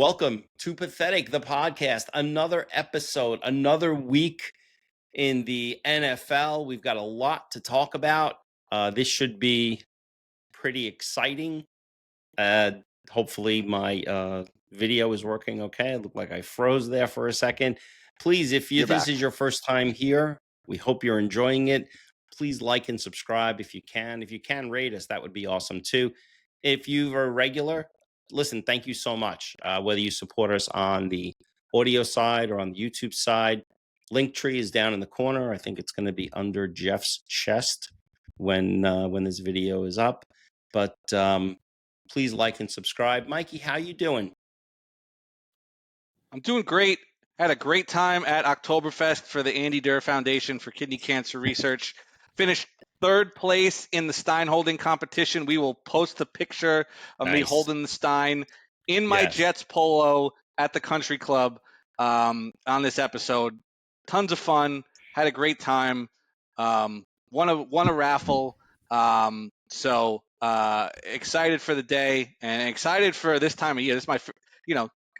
Welcome to Pathetic, the podcast. Another episode, another week in the NFL. We've got a lot to talk about. This should be pretty exciting. Hopefully my video is working okay. It looked like I froze there for a second. Please, if this is your first time here, we hope you're enjoying it. Please like and subscribe if you can. If you can, rate us. That would be awesome too. If you're a regular, listen, thank you so much. Whether you support us on the audio side or on the YouTube side, Linktree is down in the corner. I think it's going to be under Geoff's chest when this video is up. But please like and subscribe. Mikey, how you doing? I'm doing great. Had a great time at Oktoberfest for the Andy Durr Foundation for Kidney Cancer Research. Finished third place in the Stein holding competition. We will post a picture of me holding the Stein in my Jets polo at the country club on this episode. Tons of fun. Had a great time. Won a raffle. So excited for the day and excited for this time of year. This is my,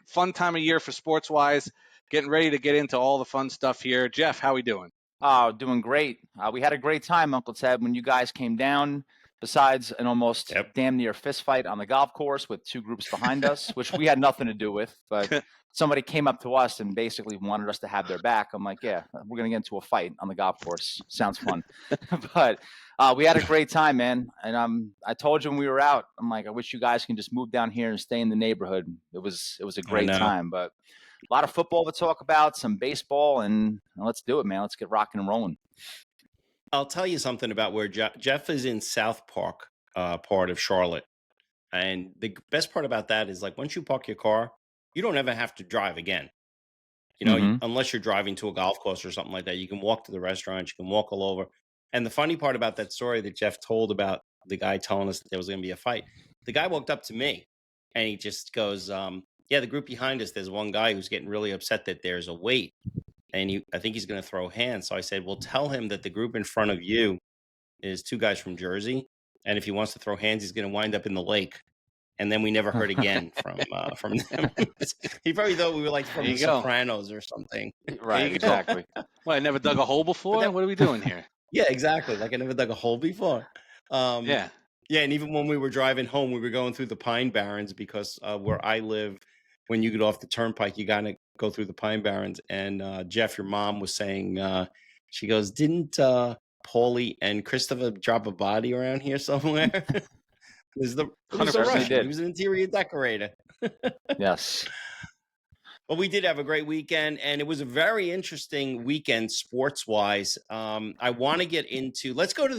fun time of year for sports wise. Getting ready to get into all the fun stuff here. Geoff, how we doing? Oh, doing great. We had a great time, Uncle Ted, when you guys came down. Besides an almost damn near fist fight on the golf course with two groups behind us, which we had nothing to do with, but somebody came up to us and basically wanted us to have their back. I'm like, yeah, we're going to get into a fight on the golf course. Sounds fun. But we had a great time, man. And I told you when we were out, I'm like, I wish you guys can just move down here and stay in the neighborhood. It was a great time, but a lot of football to talk about, some baseball, and let's do it, man. Let's get rocking and rolling. I'll tell you something about where Geoff is in South Park, part of Charlotte. And the best part about that is, like, once you park your car, you don't ever have to drive again. You know, unless you're driving to a golf course or something like that, you can walk to the restaurant, you can walk all over. And the funny part about that story that Geoff told about the guy telling us that there was going to be a fight, the guy walked up to me and he just goes, yeah, the group behind us, there's one guy who's getting really upset that there's a wait. And I think he's going to throw hands. So I said, well, tell him that the group in front of you is two guys from Jersey. And if he wants to throw hands, he's going to wind up in the lake. And then we never heard again from them. He probably thought we were like from the Sopranos or something. Right, exactly. Well, I never dug a hole before? What are we doing here? Yeah, exactly. Like I never dug a hole before. Yeah, and even when we were driving home, we were going through the Pine Barrens because where I live, when you get off the turnpike, you got to go through the Pine Barrens. And Geoff, your mom was saying, she goes, didn't Paulie and Christopher drop a body around here somewhere? It was the Russian. He was an interior decorator. Yes. Well, we did have a great weekend, and it was a very interesting weekend sports-wise. I want to get into – let's do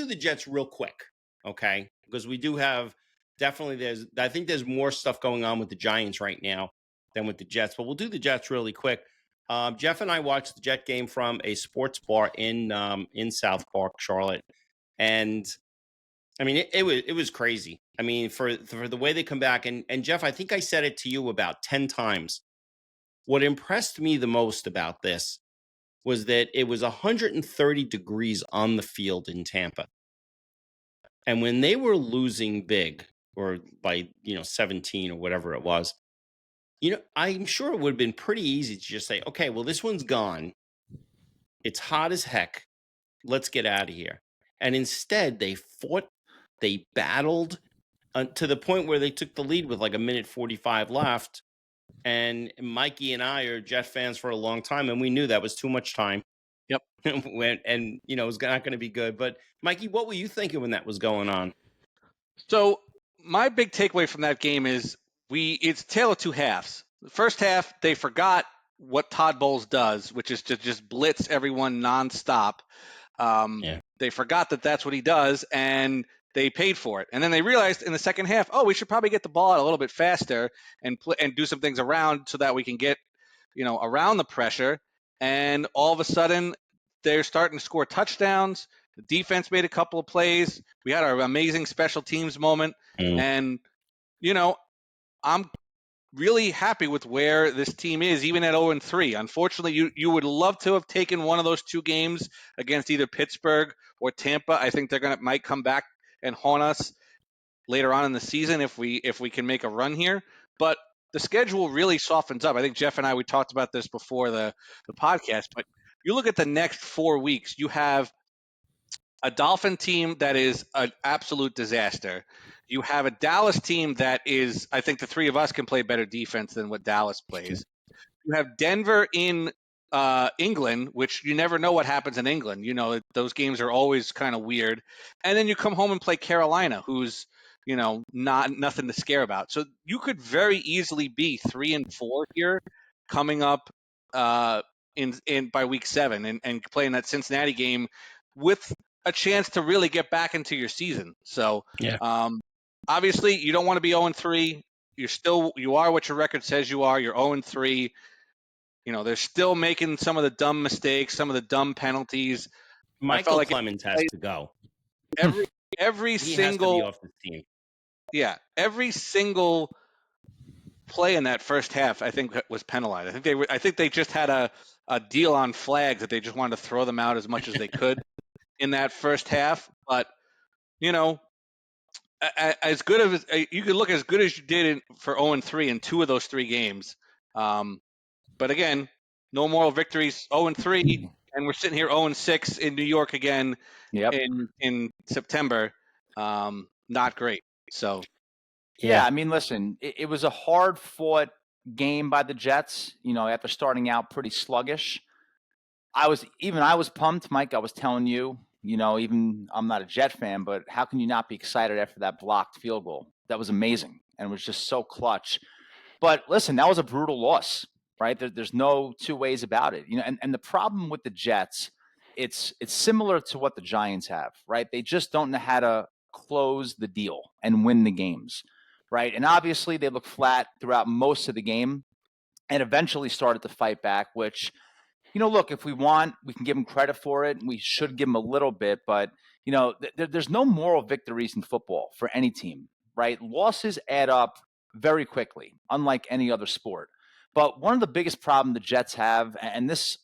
the Jets real quick, okay? Because we do have – definitely I think there's more stuff going on with the Giants right now than with the Jets, but we'll do the Jets really quick. Geoff and I watched the Jet game from a sports bar in South Park, Charlotte, and – I mean, it was crazy. I mean, for the way they come back. And Geoff, I think I said it to you about 10 times. What impressed me the most about this was that it was 130 degrees on the field in Tampa. And when they were losing big, or by, 17 or whatever it was, I'm sure it would have been pretty easy to just say, okay, well, this one's gone. It's hot as heck. Let's get out of here. And instead, they fought. They battled to the point where they took the lead with like a minute 45 left. And Mikey and I are Jet fans for a long time, and we knew that was too much time. Yep. And it was not going to be good. But Mikey, what were you thinking when that was going on? So my big takeaway from that game is it's a tale of two halves. The first half, they forgot what Todd Bowles does, which is to just blitz everyone nonstop. They forgot that that's what he does, and they paid for it. And then they realized in the second half, we should probably get the ball out a little bit faster and do some things around so that we can get, around the pressure. And all of a sudden, they're starting to score touchdowns. The defense made a couple of plays. We had our amazing special teams moment. And, I'm really happy with where this team is, even at 0-3. Unfortunately, you would love to have taken one of those two games against either Pittsburgh or Tampa. I think might come back and haunt us later on in the season if we can make a run here. But the schedule really softens up. I think Geoff and I, we talked about this before the podcast, but you look at the next 4 weeks, you have a Dolphin team that is an absolute disaster. You have a Dallas team that is, I think the three of us can play better defense than what Dallas plays. You have Denver in England, which you never know what happens in England. You know, those games are always kind of weird. And then you come home and play Carolina, who's, nothing to scare about. So you could very easily be 3-4 here coming up in by week 7 and playing that Cincinnati game with a chance to really get back into your season. So obviously you don't want to be 0-3. You are what your record says you are. You're 0-3. They're still making some of the dumb mistakes, some of the dumb penalties. Michael Clemens has to go. Every he single has to be off the team. Yeah, every single play in that first half, I think, was penalized. I think they just had a deal on flags that they just wanted to throw them out as much as they could in that first half. But as good as you could look as good as you did for 0-3 in 2 of those 3 games. But again, no moral victories. 0-3, and we're sitting here 0-6 in New York again in September. Not great. So, yeah, I mean, listen, it was a hard-fought game by the Jets. After starting out pretty sluggish, I was pumped, Mike. I was telling you, even I'm not a Jet fan, but how can you not be excited after that blocked field goal? That was amazing, and it was just so clutch. But listen, that was a brutal loss, right? There's no two ways about it. And the problem with the Jets, it's similar to what the Giants have, right? They just don't know how to close the deal and win the games, right? And obviously they look flat throughout most of the game and eventually started to fight back, which, look, if we want, we can give them credit for it. And we should give them a little bit, but there's no moral victories in football for any team, right? Losses add up very quickly, unlike any other sport. But one of the biggest problems the Jets have, and this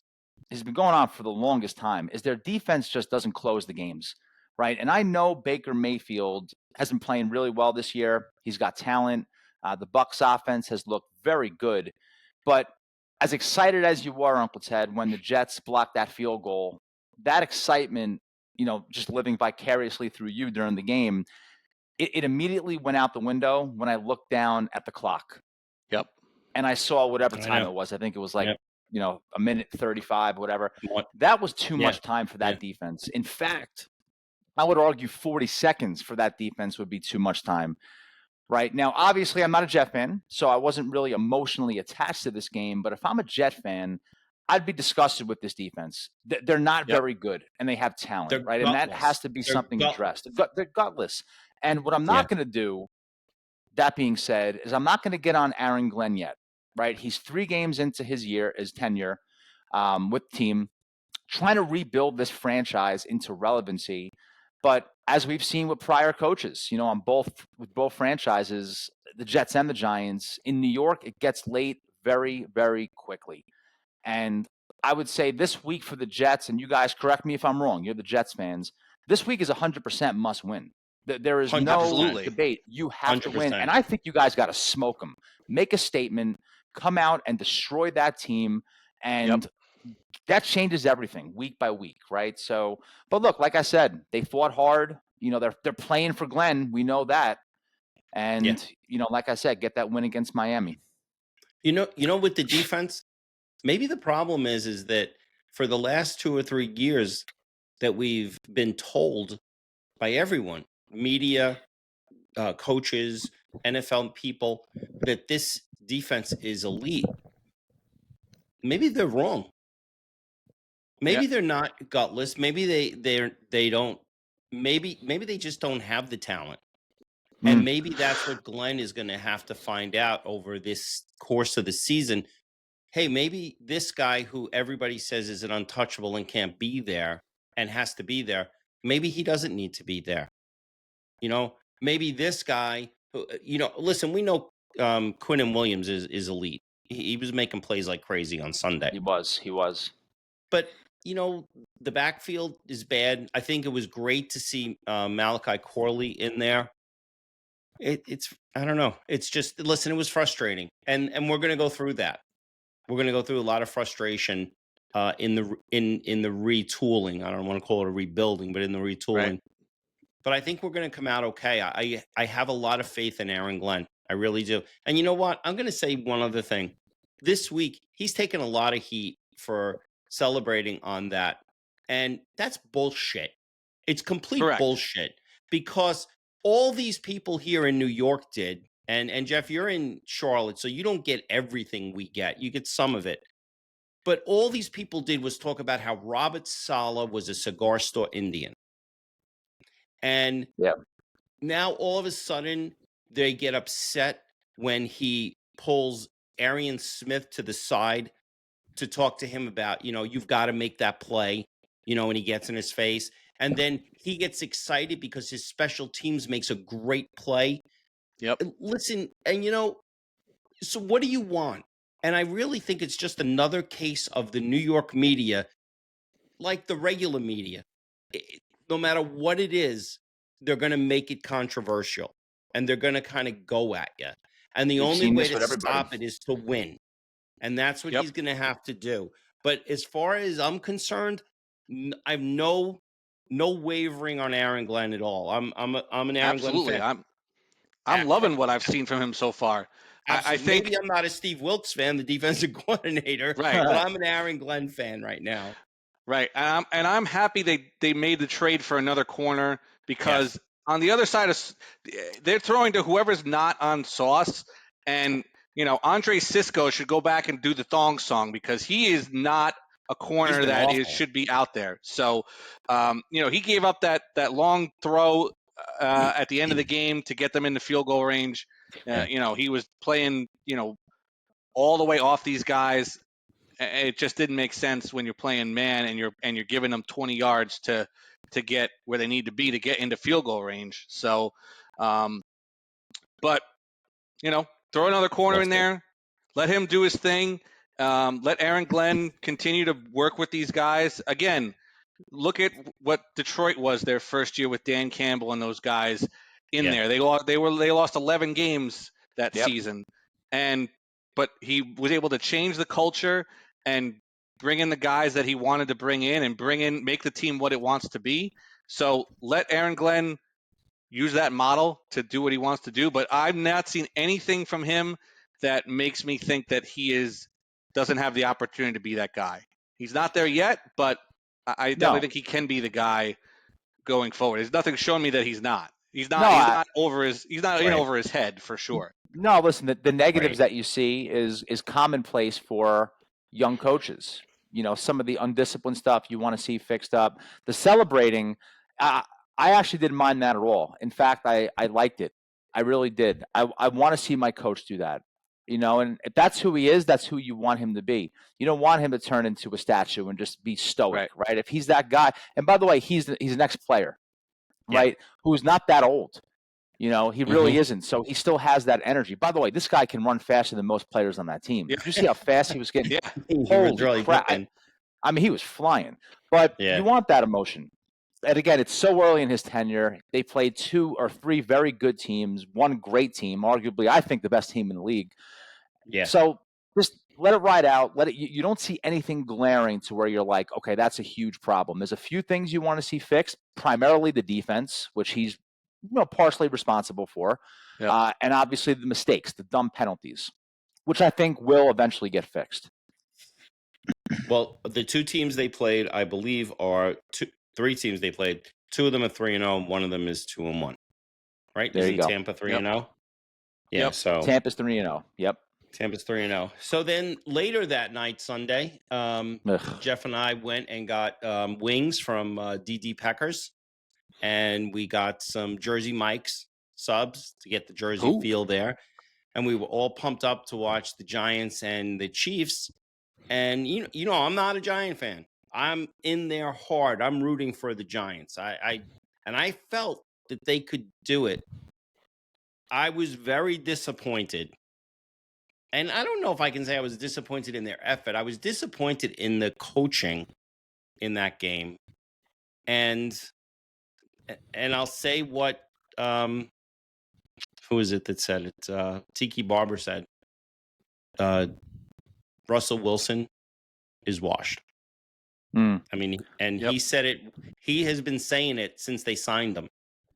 has been going on for the longest time, is their defense just doesn't close the games, right? And I know Baker Mayfield has been playing really well this year. He's got talent. The Bucs offense has looked very good. But as excited as you are, Uncle Ted, when the Jets blocked that field goal, that excitement, just living vicariously through you during the game, it immediately went out the window when I looked down at the clock. Yep. And I saw whatever time it was. I think it was like, a minute 35, whatever. That was too much time for that defense. In fact, I would argue 40 seconds for that defense would be too much time. Right now, obviously, I'm not a Jet fan, so I wasn't really emotionally attached to this game. But if I'm a Jet fan, I'd be disgusted with this defense. They're not very good, and they have talent, right? Gutless. And that has to be something addressed. They're gutless. And what I'm not going to do, that being said, is I'm not going to get on Aaron Glenn yet, right? He's 3 games into his tenure with the team, trying to rebuild this franchise into relevancy. But as we've seen with prior coaches, with both franchises, the Jets and the Giants, in New York, it gets late very, very quickly. And I would say this week for the Jets, and you guys correct me if I'm wrong, you're the Jets fans, this week is 100% must win. There is no debate. You have 100%. To win. And I think you guys got to smoke them. Make a statement, come out and destroy that team. And that changes everything week by week, right? So, but look, like I said, they fought hard. They're playing for Glenn. We know that. And, like I said, get that win against Miami. With the defense, maybe the problem is that for the last 2 or 3 years that we've been told by everyone, media, coaches, NFL people, that this defense is elite. Maybe they're wrong. Maybe they're not gutless. Maybe they don't. Maybe they just don't have the talent. And maybe that's what Glenn is going to have to find out over this course of the season. Hey, maybe this guy who everybody says is an untouchable and can't be there and has to be there, maybe he doesn't need to be there. Maybe this guy who, listen, we know Quinnen Williams is elite. He was making plays like crazy on Sunday. He was. But, the backfield is bad. I think it was great to see Malachi Corley in there. it's I don't know. It's just, listen, it was frustrating, and we're gonna go through that. We're gonna go through a lot of frustration in the retooling. I don't want to call it a rebuilding, but in the Right. retooling. But I think we're going to come out okay. I have a lot of faith in Aaron Glenn. I really do. And you know what? I'm going to say one other thing. This week, he's taken a lot of heat for celebrating on that. And that's bullshit. It's complete Correct. bullshit because all these people here in New York did. And Geoff, you're in Charlotte, so you don't get everything we get. You get some of it. But all these people did was talk about how Robert Saleh was a cigar store Indian. And Yeah. now all of a sudden they get upset when he pulls Arian Smith to the side to talk to him about, you've got to make that play, and he gets in his face. And then he gets excited because his special teams makes a great play. Yep. Listen, and so what do you want? And I really think it's just another case of the New York media, like the regular media. No matter what it is, they're going to make it controversial and they're going to kind of go at you. And the We've only seen way this to with everybody. stop it is to win. And that's what Yep. he's going to have to do. But as far as I'm concerned, I've no wavering on Aaron Glenn at all. I'm an Aaron Glenn Absolutely. fan. I'm loving what I've seen from him so far. I Absolutely. think Maybe I'm not a Steve Wilkes fan, the defensive coordinator, right. but I'm an Aaron Glenn fan right now. Right. And I'm happy they made the trade for another corner because Yes. on the other side they're throwing to whoever's not on Sauce, and Andre Sisco should go back and do the thong song because he is not a He's corner been that awful. should be out there. So he gave up that long throw at the end of the game to get them in the field goal range. He was playing all the way off these guys. It just didn't make sense when you're playing man and you're giving them 20 yards to get where they need to be to get into field goal range. So, but throw another corner in there, let him do his thing. Let Aaron Glenn continue to work with these guys. Again, look at what Detroit was their first year with Dan Campbell and those guys in there. They lost 11 games that season, but he was able to change the culture and bring in the guys that he wanted to bring in and make the team what it wants to be. So let Aaron Glenn use that model to do what he wants to do. But I've not seen anything from him that makes me think that he doesn't have the opportunity to be that guy. He's not there yet, but I definitely think he can be the guy going forward. There's nothing showing me that he's not. He's not in over his head for sure. No, listen, the negatives that you see is commonplace for young coaches. Some of the undisciplined stuff you want to see fixed up. The celebrating, I actually didn't mind that at all. In fact, I liked it. I really did. I want to see my coach do that. And if that's who he is, that's who you want him to be. You don't want him to turn into a statue and just be stoic, right? If he's that guy, and by the way, he's an ex-player, right? Who's not that old. He really isn't. So he still has that energy. By the way, this guy can run faster than most players on that team. Did you see how fast he was getting? Yeah. Holy crap. I mean, he was flying. But you want that emotion. And again, it's so early in his tenure. They played 2 or 3 very good teams, one great team, arguably, I think, the best team in the league. Yeah. So just let it ride out. You don't see anything glaring to where you're like, okay, that's a huge problem. There's a few things you want to see fixed, primarily the defense, which he's partially responsible for, and obviously the mistakes, the dumb penalties, which I think will eventually get fixed. Well, the 2 teams they played, I believe, are 3 teams they played. 2 of them are 3-0, and 1 of them is 2-1. Right? There you go. Tampa 3-0? Yeah. So Tampa's 3-0. Yep. Tampa's 3-0. So then later that night, Sunday, Geoff and I went and got wings from DD Peckers, and we got some Jersey Mike's subs to get the Jersey feel there. And we were all pumped up to watch the Giants and the Chiefs. And I'm not a Giant fan. I'm in there hard. I'm rooting for the Giants. I felt that they could do it. I was very disappointed. And I don't know if I can say I was disappointed in their effort. I was disappointed in the coaching in that game. And I'll say what who is it that said it? Tiki Barber said, Russell Wilson is washed. Mm. I mean, and Yep. he said it. He has been saying it since they signed him.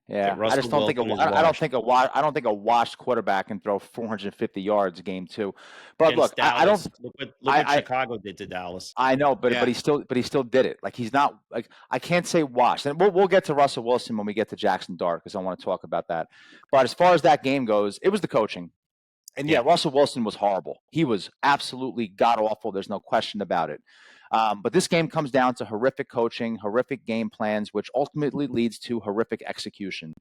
Yeah, I just don't think I don't think a washed quarterback can throw 450 yards game 2. But Against look, I don't. Dallas. Look what Chicago did to Dallas. I know, but he still did it. Like he's not like I can't say washed. And we'll get to Russell Wilson when we get to Jackson Dart because I want to talk about that. But as far as that game goes, it was the coaching. And yeah, Russell Wilson was horrible. He was absolutely god awful. There's no question about it. But this game comes down to horrific coaching, horrific game plans, which ultimately leads to horrific execution.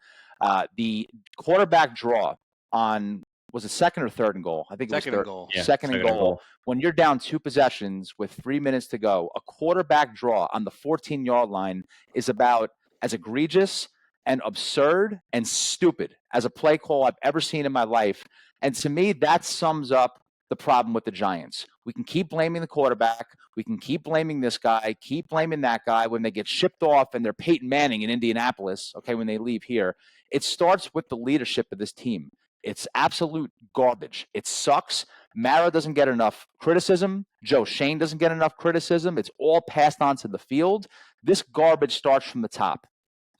The quarterback draw on was it second or third and goal? I think second it was and goal. Yeah, second and goal. When you're down 2 possessions with 3 minutes to go, a quarterback draw on the 14-yard line is about as egregious and absurd and stupid as a play call I've ever seen in my life. And to me, that sums up the problem with the Giants. We can keep blaming the quarterback. We can keep blaming this guy, keep blaming that guy when they get shipped off and they're Peyton Manning in Indianapolis, okay, when they leave here. It starts with the leadership of this team. It's absolute garbage. It sucks. Mara doesn't get enough criticism. Joe Shane doesn't get enough criticism. It's all passed on to the field. This garbage starts from the top.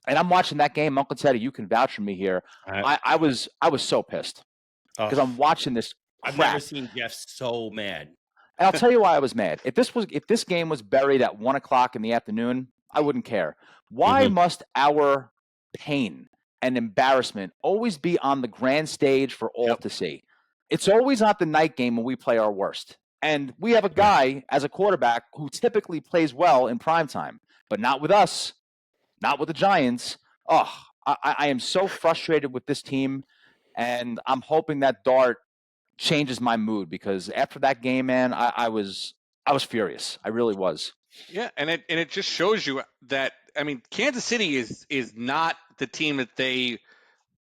And I'm watching that game. Uncle Teddy, you can vouch for me here. I was so pissed because I'm watching this crap. I've never seen Geoff so mad. And I'll tell you why I was mad. If this game was buried at 1:00 in the afternoon, I wouldn't care. Why must our pain and embarrassment always be on the grand stage for all to see? It's always not the night game when we play our worst. And we have a guy as a quarterback who typically plays well in primetime, but not with us, not with the Giants. Oh, I am so frustrated with this team, and I'm hoping that Dart changes my mood because after that game, man, I was furious. I really was. Yeah, and it just shows you that Kansas City is not the team that they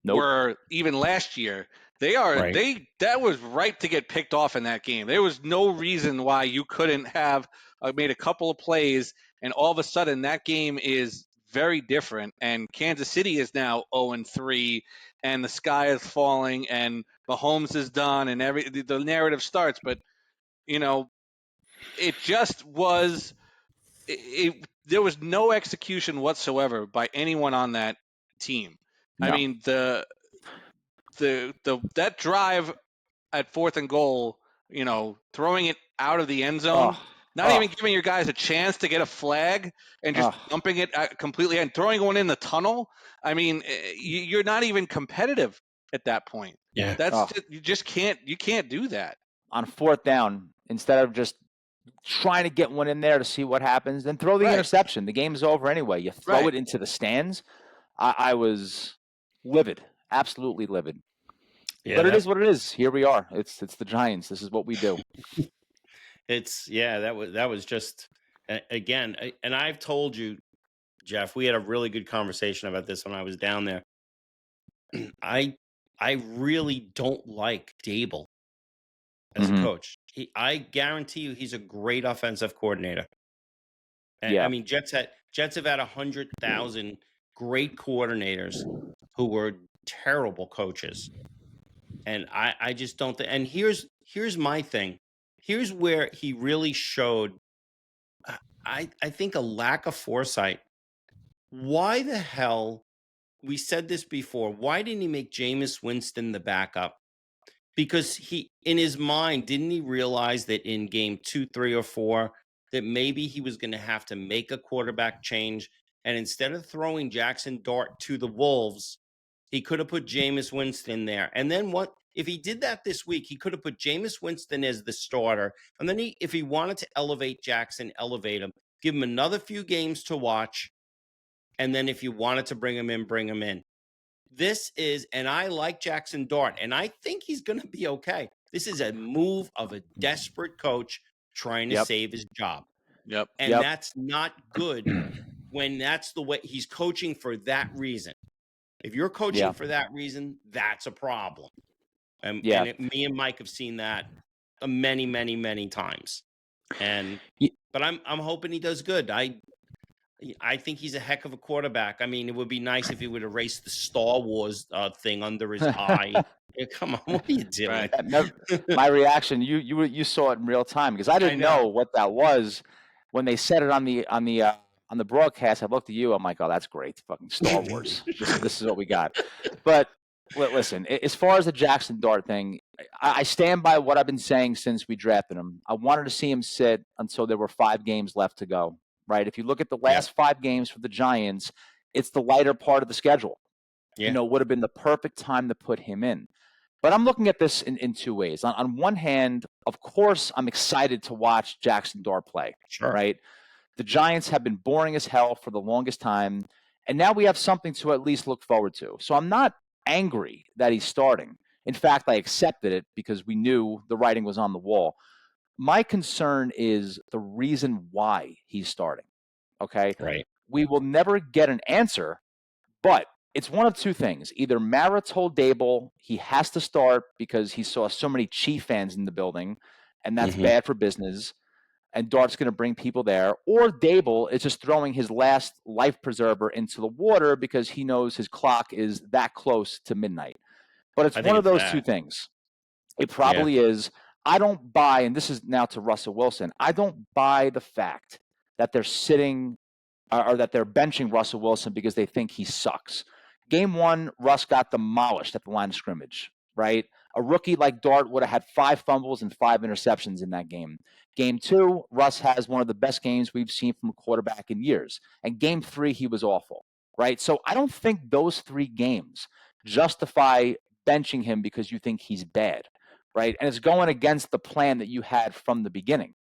were even last year. They are that was ripe to get picked off in that game. There was no reason why you couldn't have made a couple of plays, and all of a sudden that game is very different. And Kansas City is now 0-3, and the sky is falling, and Mahomes is done, and the narrative starts. But it just was. There was no execution whatsoever by anyone on that team. No. I mean, that drive at 4th and goal, throwing it out of the end zone, not even giving your guys a chance to get a flag and just dumping it completely and throwing one in the tunnel. I mean, you're not even competitive at that point. Yeah, you can't do that on 4th down instead of just trying to get one in there to see what happens, then throw the interception. The game's over anyway. You throw it into the stands. I was livid, absolutely livid. Yeah, but it is what it is. Here we are. It's the Giants. This is what we do. That was just again, and I've told you, Geoff, we had a really good conversation about this when I was down there. I really don't like Dable as a coach. I guarantee you he's a great offensive coordinator. And I mean, Jets have had 100,000 great coordinators who were terrible coaches. And I just don't think, and here's my thing. Here's where he really showed, I think, a lack of foresight. Why the hell, we said this before, why didn't he make Jameis Winston the backup? Because he, in his mind, didn't he realize that in game 2, 3, or 4, that maybe he was going to have to make a quarterback change, and instead of throwing Jackson Dart to the Wolves, he could have put Jameis Winston there. And then what? If he did that this week, he could have put Jameis Winston as the starter, and then if he wanted to elevate Jackson, elevate him, give him another few games to watch, and then if you wanted to bring him in, bring him in. This is, and I like Jackson Dart, and I think he's going to be okay. This is a move of a desperate coach trying to save his job. And that's not good when that's the way he's coaching for that reason. If you're coaching for that reason, that's a problem. And me and Mike have seen that many, many, many times. But I'm hoping he does good. I think he's a heck of a quarterback. I mean, it would be nice if he would erase the Star Wars thing under his eye Yeah, come on, what are you doing? Right. My reaction, you saw it in real time because I didn't know what that was when they said it on the broadcast. I looked at you. I'm like, oh, that's great, fucking Star Wars. This is what we got. But listen, as far as the Jackson Dart thing, I stand by what I've been saying since we drafted him. I wanted to see him sit until there were 5 games left to go. Right? If you look at the last 5 games for the Giants, it's the lighter part of the schedule. Yeah. It would have been the perfect time to put him in. But I'm looking at this in 2 ways. On one hand, of course, I'm excited to watch Jackson Dart play. Sure. Right? The Giants have been boring as hell for the longest time, and now we have something to at least look forward to. So I'm not angry that he's starting. In fact, I accepted it because we knew the writing was on the wall. My concern is the reason why he's starting. Okay? Right. We will never get an answer, but it's one of 2 things. Either Mara told Dable he has to start because he saw so many Chief fans in the building, and that's bad for business, and Dart's going to bring people there, or Dable is just throwing his last life preserver into the water because he knows his clock is that close to midnight. But it's one of those 2 things. It probably is. I don't buy, and this is now to Russell Wilson, I don't buy the fact that they're sitting or that they're benching Russell Wilson because they think he sucks. Game 1, Russ got demolished at the line of scrimmage, right? A rookie like Dart would have had 5 fumbles and 5 interceptions in that game. Game 2, Russ has one of the best games we've seen from a quarterback in years. And game 3, he was awful, right? So I don't think those 3 games justify benching him because you think he's bad, right? And it's going against the plan that you had from the beginning,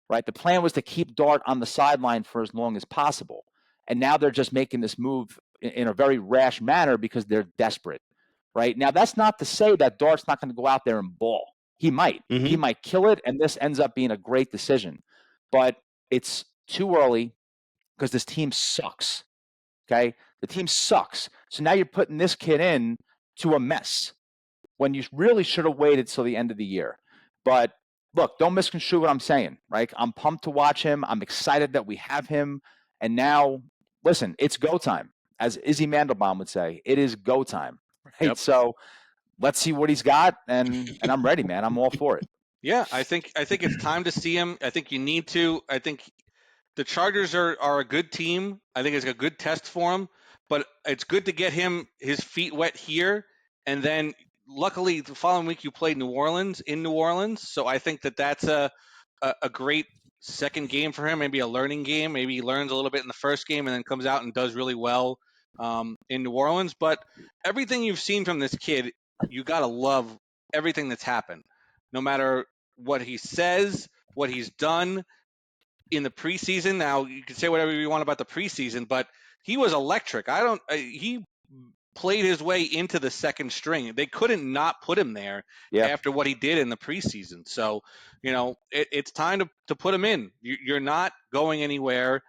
right? The plan was to keep Dart on the sideline for as long as possible. And now they're just making this move in a very rash manner because they're desperate, right? Now, that's not to say that Dart's not going to go out there and ball. He might. He might kill it, and this ends up being a great decision. But it's too early because this team sucks, okay? The team sucks. So now you're putting this kid in to a mess when you really should have waited till the end of the year. But look, don't misconstrue what I'm saying, right? I'm pumped to watch him. I'm excited that we have him. And now, listen, it's go time. As Izzy Mandelbaum would say, it is go time, right? Yep. So let's see what he's got, and I'm ready, man. I'm all for it. Yeah, I think it's time to see him. I think you need to. I think the Chargers are a good team. I think it's a good test for him, but it's good to get him his feet wet here, and then luckily the following week you played New Orleans in New Orleans, so I think that's a great second game for him, maybe a learning game. Maybe he learns a little bit in the first game and then comes out and does really well in New Orleans. But everything you've seen from this kid, you got to love everything that's happened, no matter what he says, what he's done in the preseason. Now, you can say whatever you want about the preseason, but he was electric. He played his way into the second string. They couldn't not put him there after what he did in the preseason. So, it's time to put him in. You're not going anywhere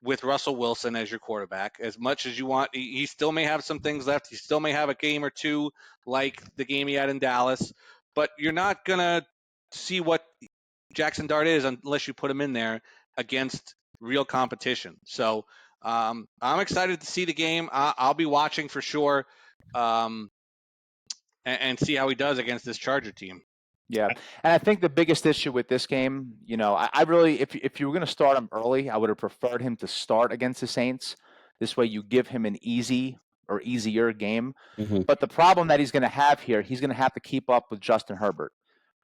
with Russell Wilson as your quarterback as much as you want. He still may have some things left. He still may have a game or two like the game he had in Dallas, but you're not going to see what Jackson Dart is unless you put him in there against real competition. So I'm excited to see the game. I'll be watching for sure and see how he does against this Charger team. Yeah, and I think the biggest issue with this game, I really, if you were going to start him early, I would have preferred him to start against the Saints. This way you give him an easy or easier game. But the problem that he's going to have here, he's going to have to keep up with Justin Herbert,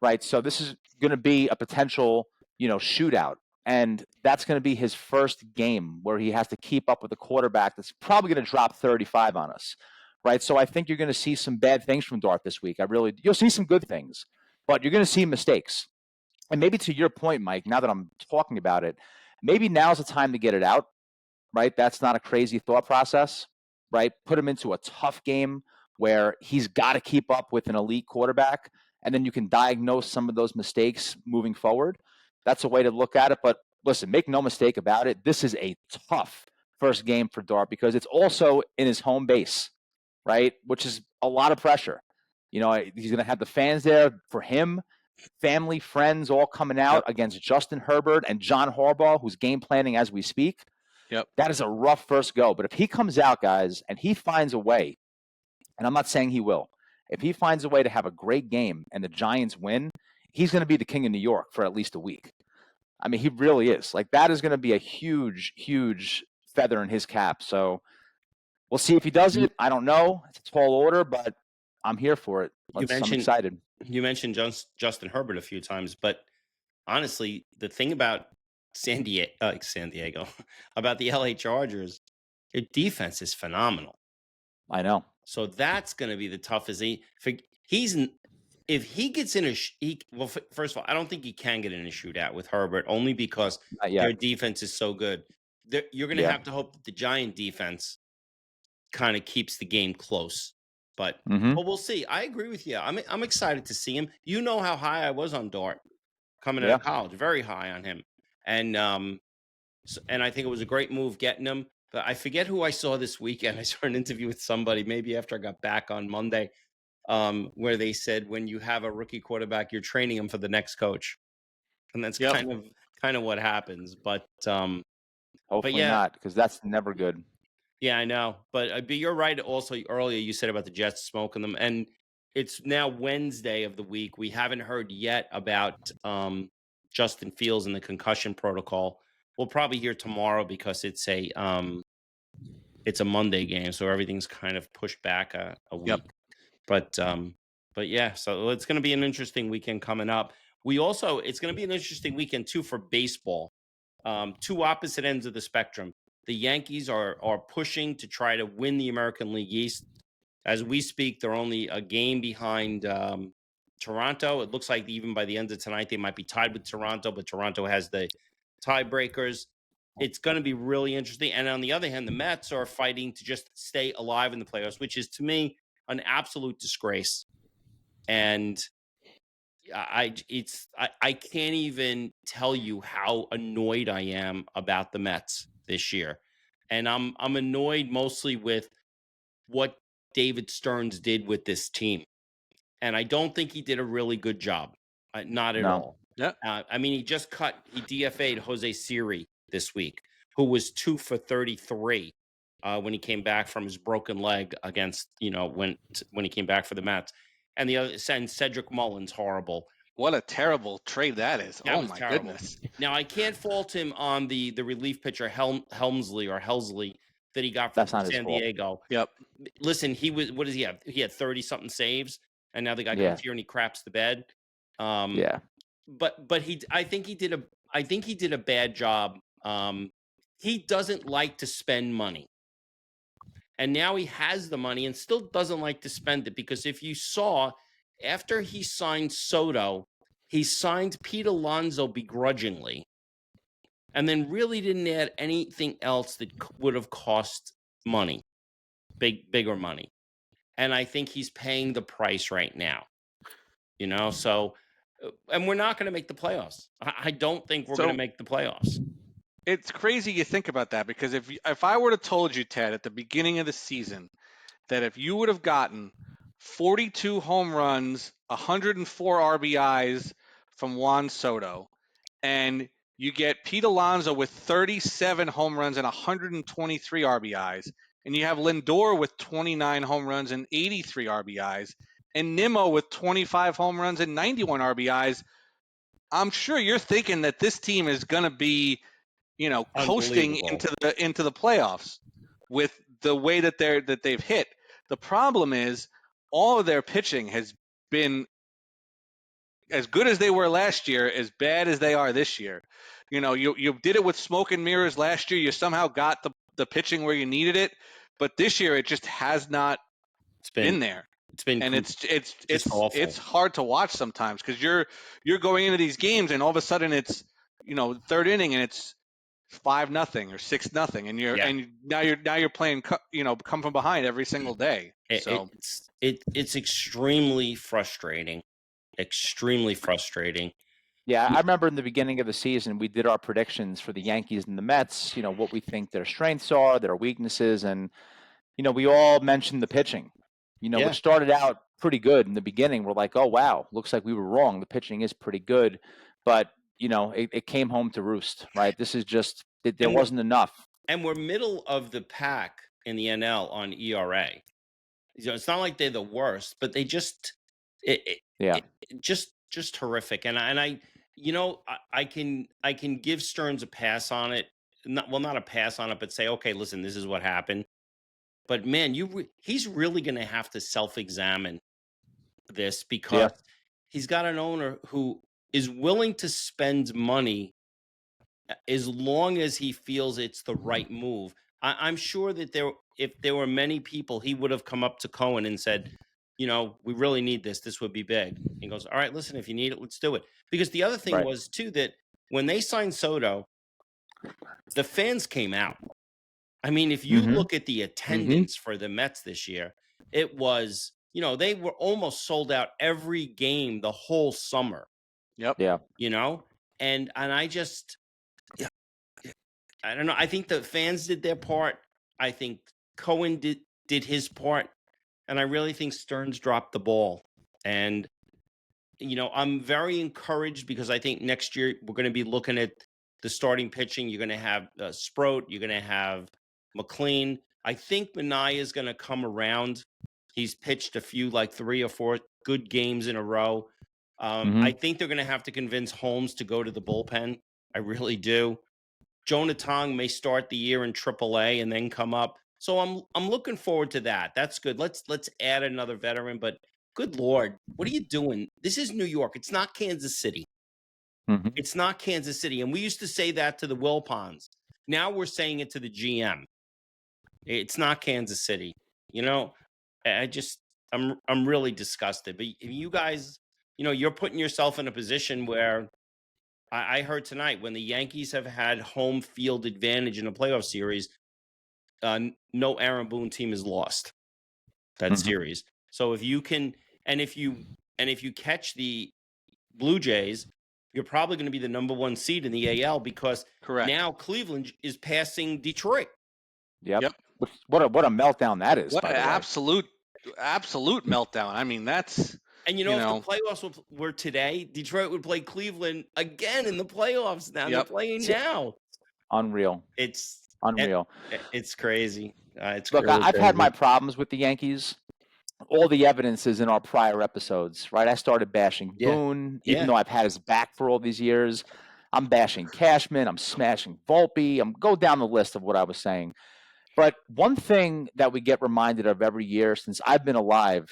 right? So this is going to be a potential, shootout. And that's going to be his first game where he has to keep up with a quarterback that's probably going to drop 35 on us, right? So I think you're going to see some bad things from Dart this week. You'll see some good things, but you're going to see mistakes. And maybe to your point, Mike, now that I'm talking about it, maybe now's the time to get it out, right? That's not a crazy thought process, right? Put him into a tough game where he's got to keep up with an elite quarterback, and then you can diagnose some of those mistakes moving forward. That's a way to look at it. But listen, make no mistake about it. This is a tough first game for Dart because it's also in his home base, right? Which is a lot of pressure. He's going to have the fans there for him, family, friends, all coming out against Justin Herbert and John Harbaugh, who's game planning as we speak. Yep. That is a rough first go. But if he comes out, guys, and he finds a way, and I'm not saying he will, If he finds a way to have a great game and the Giants win, he's going to be the king of New York for at least a week. I mean, he really is. Like, that is going to be a huge, huge feather in his cap. So we'll see if he does it. I don't know. It's a tall order, but I'm here for it. I'm excited. You mentioned Justin Herbert a few times, but honestly, the thing about San Diego, about the LA Chargers, their defense is phenomenal. I know. So that's going to be the toughest. If he gets in first of all, I don't think he can get in a shootout with Herbert, only because their defense is so good. You're going to have to hope that the Giant defense kind of keeps the game close. But we'll see. I agree with you. I'm excited to see him. You know how high I was on Dart coming out of college, very high on him, and I think it was a great move getting him. But I forget who I saw this weekend. I saw an interview with somebody, maybe after I got back on Monday, where they said when you have a rookie quarterback, you're training him for the next coach, and that's kind of what happens. But hopefully not, because that's never good. Yeah, I know, but you're right. Also, earlier you said about the Jets smoking them, and it's now Wednesday of the week. We haven't heard yet about Justin Fields and the concussion protocol. We'll probably hear tomorrow because it's a Monday game, so everything's kind of pushed back a week. But yeah, so it's going to be an interesting weekend coming up. It's going to be an interesting weekend too for baseball. Two opposite ends of the spectrum. The Yankees are pushing to try to win the American League East. As we speak, they're only a game behind Toronto. It looks like even by the end of tonight, they might be tied with Toronto, but Toronto has the tiebreakers. It's going to be really interesting. And on the other hand, the Mets are fighting to just stay alive in the playoffs, which is, to me, an absolute disgrace. And I can't even tell you how annoyed I am about the Mets this year. And I'm annoyed mostly with what David Stearns did with this team. And I don't think he did a really good job. Not at all. Yeah. I mean, he DFA'd Jose Siri this week, who was 2 for 33 when he came back from his broken leg against, when he came back for the Mets. And the other, Cedric Mullins, horrible. What a terrible trade that is. That was terrible. Goodness. Now, I can't fault him on the relief pitcher Helmsley that he got from San Diego. Yep. Listen, what does he have? He had 30-something saves, and now the guy comes here and he craps the bed. But I think he did a bad job. He doesn't like to spend money. And now he has the money and still doesn't like to spend it, because if you saw, after he signed Soto, he signed Pete Alonso begrudgingly, and then really didn't add anything else that would have cost money, bigger money. And I think he's paying the price right now, so, and we're not going to make the playoffs. I don't think we're going to make the playoffs. It's crazy you think about that, because if I would have told you, Ted, at the beginning of the season, that if you would have gotten 42 home runs, 104 RBIs from Juan Soto, and you get Pete Alonso with 37 home runs and 123 RBIs, and you have Lindor with 29 home runs and 83 RBIs, and Nimmo with 25 home runs and 91 RBIs, I'm sure you're thinking that this team is going to be, coasting into the playoffs with the way that they've hit. The problem is all of their pitching has been as good as they were last year, as bad as they are this year. You did it with smoke and mirrors last year. You somehow got the pitching where you needed it, but this year it just has not been there. It's been, and it's hard to watch sometimes, because you're going into these games and all of a sudden it's third inning and it's 5-0 or 6-0, and now you're playing come from behind every single day. So it's extremely frustrating. Extremely frustrating. Yeah, I remember in the beginning of the season, we did our predictions for the Yankees and the Mets, what we think their strengths are, their weaknesses, and, we all mentioned the pitching, which started out pretty good in the beginning. We're like, oh, wow, looks like we were wrong. The pitching is pretty good, but, it came home to roost, right? This is just, there wasn't enough. And we're middle of the pack in the NL on ERA. It's not like they're the worst, but they just Yeah. just horrific. And I can give Stearns a pass on it. Not a pass on it, but say, okay, listen, this is what happened. But man, he's really going to have to self-examine this, because Yeah. he's got an owner who is willing to spend money as long as he feels it's the right move. I'm sure that if there were many people, he would have come up to Cohen and said, we really need this. This would be big. He goes, all right, listen, if you need it, let's do it. Because the other thing Right. was too, that when they signed Soto, the fans came out. I mean, if you Mm-hmm. look at the attendance for the Mets this year, it was, they were almost sold out every game the whole summer, Yep. Yeah. and I just, I don't know. I think the fans did their part. I think Cohen did his part, and I really think Stearns dropped the ball. And I'm very encouraged, because I think next year we're going to be looking at the starting pitching. You're going to have Sproat. You're going to have McLean. I think Minaya is going to come around. He's pitched a few, like 3 or 4 good games in a row. Mm-hmm. I think they're going to have to convince Holmes to go to the bullpen. I really do. Jonah Tong may start the year in AAA and then come up. So I'm looking forward to that. That's good. Let's add another veteran. But good Lord, what are you doing? This is New York. It's not Kansas City. Mm-hmm. It's not Kansas City. And we used to say that to the Wilpons. Now we're saying it to the GM. It's not Kansas City. I just I'm really disgusted. But you guys, you're putting yourself in a position where I heard tonight, when the Yankees have had home field advantage in a playoff series, no Aaron Boone team has lost that Mm-hmm. series. So if you can, and if you catch the Blue Jays, you're probably going to be the number 1 seed in the AL, because Correct. now Cleveland is passing Detroit. Yep. What a meltdown that is, What by an the way. absolute meltdown. I mean, that's And if the playoffs were today, Detroit would play Cleveland again in the playoffs. Now they're playing now. Unreal. It's Unreal. It's crazy. It's Look, really I've had my crazy. problems with the Yankees. All the evidence is in our prior episodes, right? I started bashing Yeah. Boone, even though I've had his back for all these years. I'm bashing Cashman. I'm smashing Volpe. I'm go down the list of what I was saying. But one thing that we get reminded of every year since I've been alive,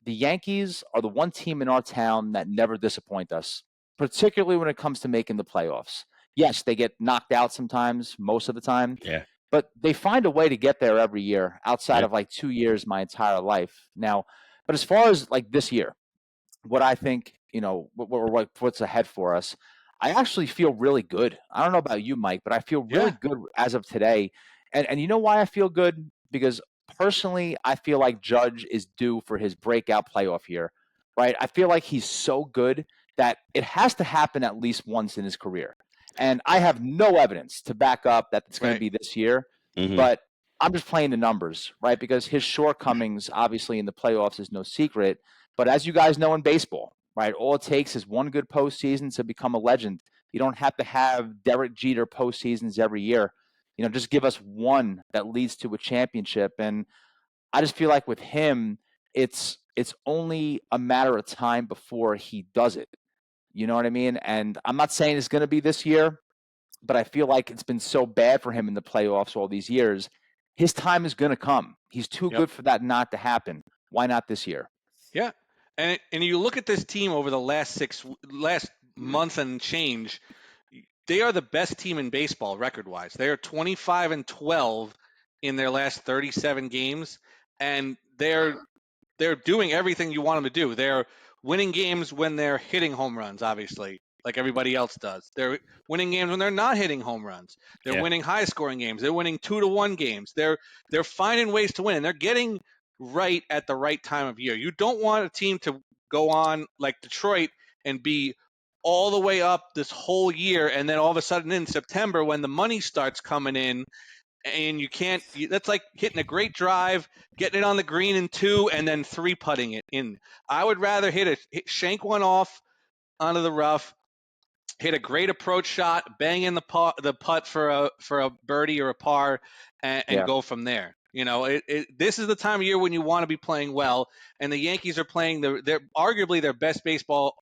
the Yankees are the one team in our town that never disappoint us, particularly when it comes to making the playoffs. Yes, they get knocked out sometimes, most of the time. Yeah. But they find a way to get there every year, outside of like 2 years my entire life. Now, but as far as like this year, what I think, what's ahead for us, I actually feel really good. I don't know about you, Mike, but I feel really good as of today. And you know why I feel good? Because personally, I feel like Judge is due for his breakout playoff year, right? I feel like he's so good that it has to happen at least once in his career. And I have no evidence to back up that it's going to be this year, but I'm just playing the numbers, right? Because his shortcomings, obviously, in the playoffs is no secret. But as you guys know in baseball, right, all it takes is one good postseason to become a legend. You don't have to have Derek Jeter postseasons every year. Just give us one that leads to a championship. And I just feel like with him, it's only a matter of time before he does it. You know what I mean? And I'm not saying it's going to be this year, but I feel like it's been so bad for him in the playoffs all these years. His time is going to come. He's too good for that not to happen. Why not this year? Yeah. And you look at this team over the last month and change, they are the best team in baseball record-wise. They are 25-12 in their last 37 games, and they're doing everything you want them to do. They're winning games when they're hitting home runs, obviously, like everybody else does. They're winning games when they're not hitting home runs. They're winning high-scoring games. They're winning 2-1 games. They're finding ways to win, and they're getting right at the right time of year. You don't want a team to go on like Detroit and be all the way up this whole year, and then all of a sudden in September, when the money starts coming in, and you can't, that's like hitting a great drive, getting it on the green in 2, and then 3-putting it in. I would rather shank one off onto the rough, hit a great approach shot, bang in the putt for a birdie or a par, and go from there. This is the time of year when you want to be playing well, and the Yankees are playing they're arguably their best baseball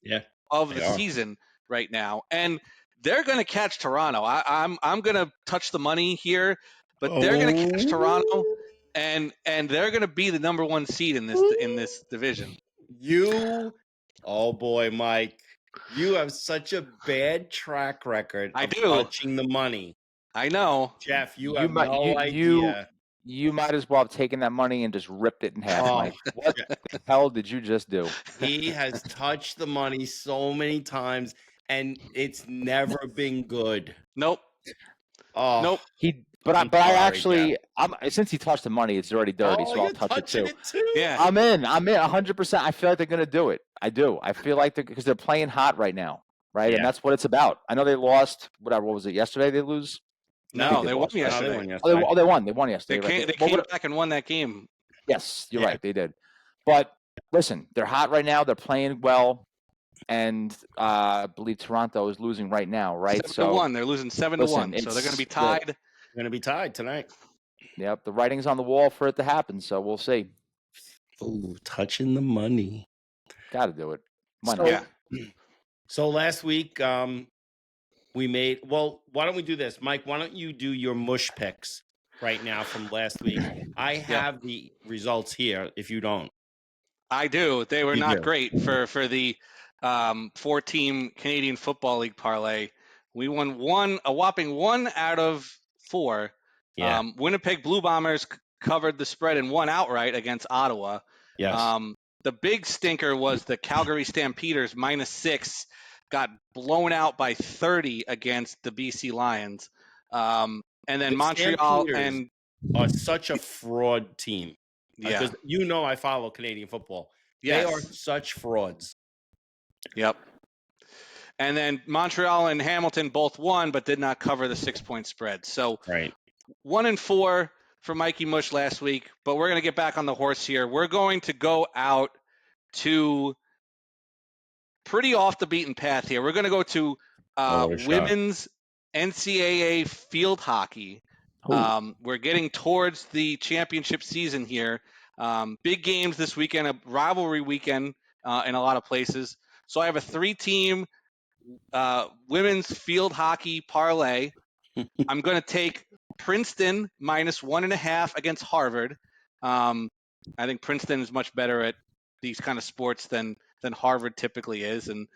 of the season right now, and they're going to catch Toronto. I'm going to touch the money here, but they're going to catch Toronto, and they're going to be the number 1 seed in this division. Oh boy, Mike, you have such a bad track record of touching the money. I know, Jeff. You have no idea. You might as well have taken that money and just ripped it in half, Mike. What the hell did you just do? He has touched the money so many times, and it's never been good. Nope. Oh, nope. I actually, since he touched the money, it's already dirty, so I'll touch it too. Yeah, I'm in 100%. I feel like they're gonna do it. I do. I feel like because they're playing hot right now, right? Yeah. And that's what it's about. I know they lost. What was it? Yesterday they lose. No, they won yesterday. They won. They won yesterday. They came back and won that game. Yes, you're right. They did. But listen, they're hot right now. They're playing well. And I believe Toronto is losing right now, right? 7-1. They're losing 7-1. So they're going to be tied. They're going to be tied tonight. Yep. The writing's on the wall for it to happen. So we'll see. Oh, touching the money. Got to do it. Money. So last week, we made. Well, why don't we do this, Mike? Why don't you do your mush picks right now from last week? I have the results here. If you don't, I do. They were not great for the 4-team Canadian Football League parlay. We won a whopping 1 out of 4. Yeah. Winnipeg Blue Bombers covered the spread and won outright against Ottawa. Yes. The big stinker was the Calgary Stampeders -6 got blown out by 30 against the BC Lions. And then Montreal are such a fraud team. Yeah. Because I follow Canadian football. Yes. They are such frauds. Yep. And then Montreal and Hamilton both won, but did not cover the 6-point spread. So 1-4 for Mikey Mush last week, but we're going to get back on the horse here. We're going to go out to pretty off the beaten path here. We're going to go to women's NCAA field hockey. We're getting towards the championship season here. Big games this weekend, a rivalry weekend in a lot of places. So I have a 3-team women's field hockey parlay. I'm going to take Princeton -1.5 against Harvard. I think Princeton is much better at these kind of sports than Harvard typically is. And,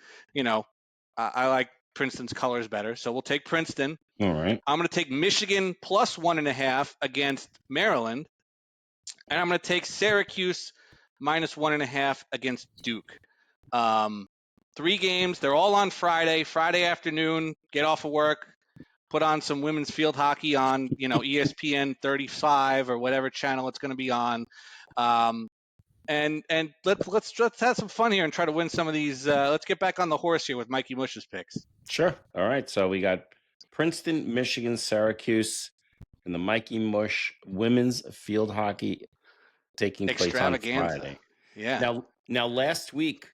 I like Princeton's colors better. So we'll take Princeton. All right. I'm going to take Michigan +1.5 against Maryland. And I'm going to take Syracuse -1.5 against Duke. 3 games. They're all on Friday afternoon. Get off of work. Put on some women's field hockey on, ESPN 35 or whatever channel it's going to be on. And let's have some fun here and try to win some of these. Let's get back on the horse here with Mikey Mush's picks. Sure. All right. So we got Princeton, Michigan, Syracuse, and the Mikey Mush women's field hockey taking place on Friday. Yeah. Now last week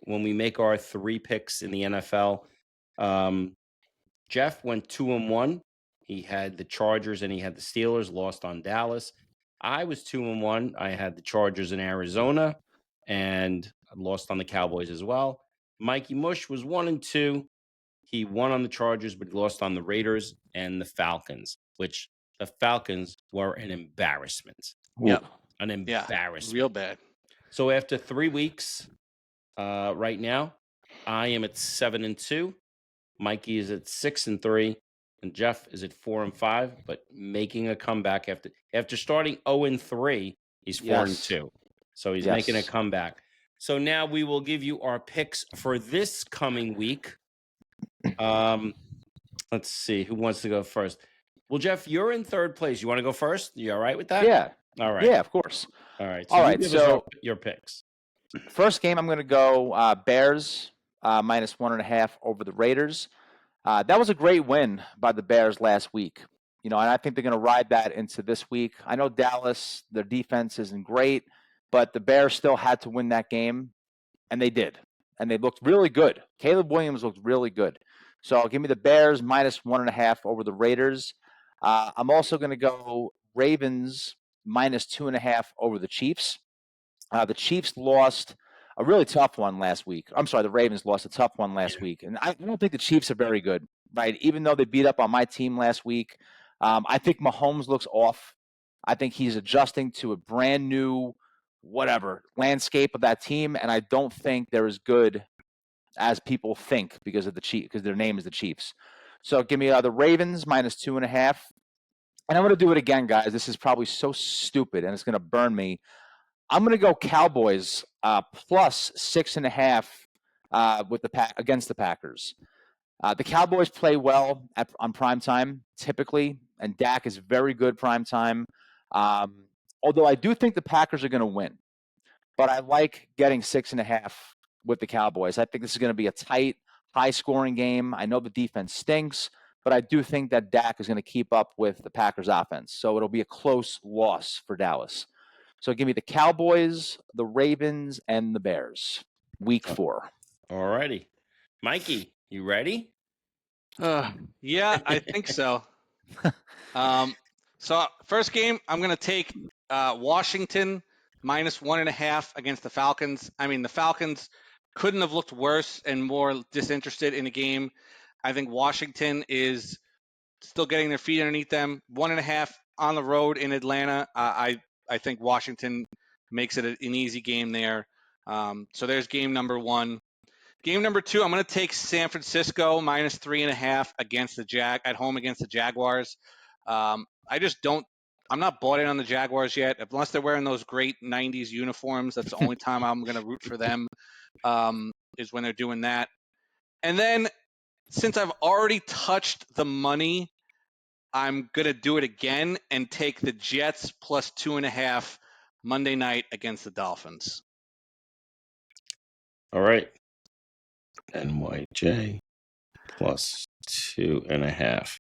when we make our 3 picks in the NFL, Geoff went 2-1. He had the Chargers and he had the Steelers, lost on Dallas. I was 2-1. I had the Chargers in Arizona and lost on the Cowboys as well. Mikey Mush was 1-2. He won on the Chargers, but he lost on the Raiders and the Falcons, which the Falcons were an embarrassment. Yep. An embarrassment. Real bad. So after 3 weeks, right now, I am at 7-2. Mikey is at 6-3. And Geoff is at 4-5, but making a comeback after starting 0-3, he's 4-2. So he's making a comeback. So now we will give you our picks for this coming week. Let's see who wants to go first. Well, Geoff, you're in 3rd place. You want to go first? You all right with that? Yeah. All right. Yeah, of course. All right. All right. So your picks. First game, I'm going to go Bears -1.5 over the Raiders. That was a great win by the Bears last week. And I think they're going to ride that into this week. I know Dallas, their defense isn't great, but the Bears still had to win that game, and they did. And they looked really good. Caleb Williams looked really good. So give me the Bears -1.5 over the Raiders. I'm also going to go Ravens -2.5 over the Chiefs. The Chiefs lost a really tough one last week. I'm sorry, the Ravens lost a tough one last week. And I don't think the Chiefs are very good, right? Even though they beat up on my team last week, I think Mahomes looks off. I think he's adjusting to a brand new, landscape of that team. And I don't think they're as good as people think because their name is the Chiefs. So give me the Ravens -2.5. And I'm going to do it again, guys. This is probably so stupid and it's going to burn me. I'm going to go Cowboys plus 6.5 against the Packers. The Cowboys play well on prime time typically, and Dak is very good prime time. Although I do think the Packers are going to win, but I like getting 6.5 with the Cowboys. I think this is going to be a tight, high-scoring game. I know the defense stinks, but I do think that Dak is going to keep up with the Packers' offense. So it'll be a close loss for Dallas. So give me the Cowboys, the Ravens, and the Bears. Week 4. All righty. Mikey, you ready? Yeah, I think so. So first game, I'm going to take Washington -1.5 against the Falcons. I mean, the Falcons couldn't have looked worse and more disinterested in the game. I think Washington is still getting their feet underneath them. 1.5 on the road in Atlanta. I think Washington makes it an easy game there. So there's game number 1. Game number 2, I'm going to take San Francisco -3.5 against at home against the Jaguars. I'm not bought in on the Jaguars yet. Unless they're wearing those great 90s uniforms, that's the only time I'm going to root for them, is when they're doing that. And then, since I've already touched the money, I'm going to do it again and take the Jets plus 2.5 Monday night against the Dolphins. All right. NYJ plus 2.5.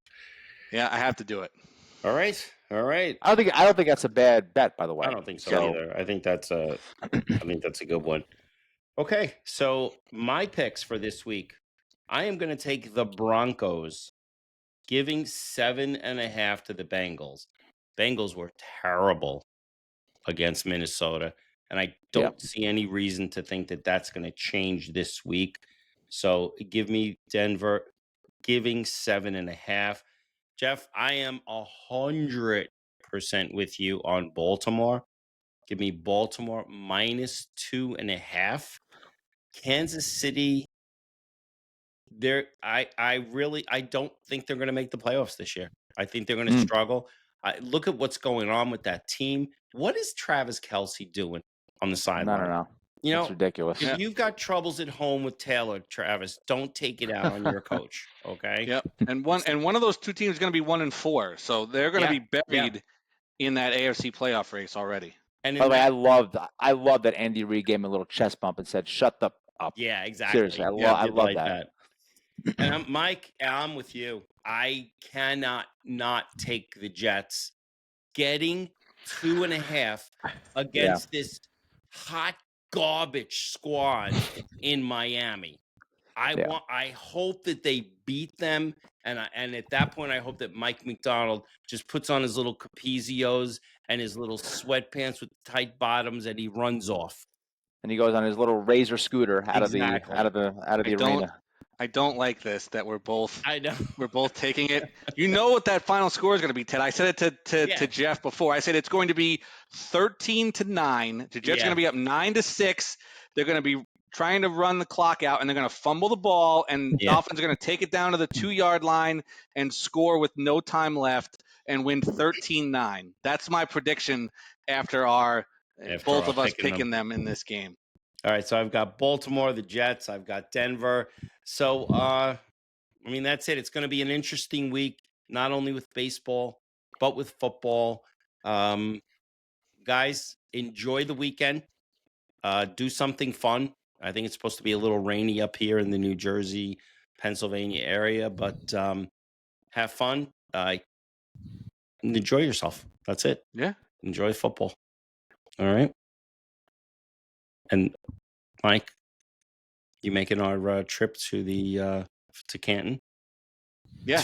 Yeah, I have to do it. All right. I don't think that's a bad bet, by the way. I don't think so either. I think that's a good one. Okay, so my picks for this week, I am going to take the Broncos, giving 7.5 to the Bengals. Bengals were terrible against Minnesota, and I don't see any reason to think that that's going to change this week. So give me Denver, giving 7.5. Geoff, I am 100% with you on Baltimore. Give me Baltimore -2.5. Kansas City, I don't think they're going to make the playoffs this year. I think they're going to struggle. Look at what's going on with that team. What is Travis Kelce doing on the sideline? I don't know. It's ridiculous. If you've got troubles at home with Taylor, Travis, don't take it out on your coach. Okay. Yep. And one of those two teams is going to be 1-4, so they're going to be buried in that AFC playoff race already. And by the way, I love that Andy Reid gave him a little chest bump and said, "Shut up." Yeah, exactly. Seriously, I love that. And Mike, I'm with you. I cannot not take the Jets. Getting 2.5 against this hot garbage squad in Miami. I hope that they beat them, and at that point, I hope that Mike McDonald just puts on his little Capizios and his little sweatpants with tight bottoms, and he runs off. And he goes on his little razor scooter out of the arena. I don't like this that we're both taking it. You know what that final score is going to be, Ted. I said it to Geoff before. I said it's going to be 13-9. The Jets are going to be up 9-6. They're going to be trying to run the clock out, and they're going to fumble the ball, and Dolphins are going to take it down to the 2-yard line and score with no time left and win 13-9. That's my prediction after both of us picking them in this game. All right, so I've got Baltimore, the Jets. I've got Denver. So, that's it. It's going to be an interesting week, not only with baseball, but with football. Guys, enjoy the weekend. Do something fun. I think it's supposed to be a little rainy up here in the New Jersey, Pennsylvania area, but have fun. Enjoy yourself. That's it. Yeah. Enjoy football. All right. And Mike, you making our trip to the to Canton? Yeah.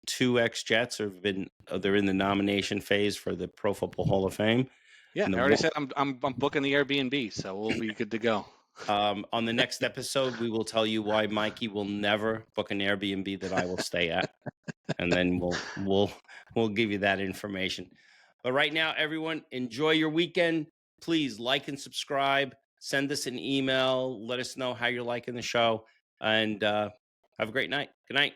2 ex-Jets they're in the nomination phase for the Pro Football Hall of Fame. Yeah, And I already said I'm booking the Airbnb, so we'll be good to go. on the next episode, we will tell you why Mikey will never book an Airbnb that I will stay at, and then we'll give you that information. But right now, everyone, enjoy your weekend. Please like and subscribe. Send us an email. Let us know how you're liking the show, and have a great night. Good night.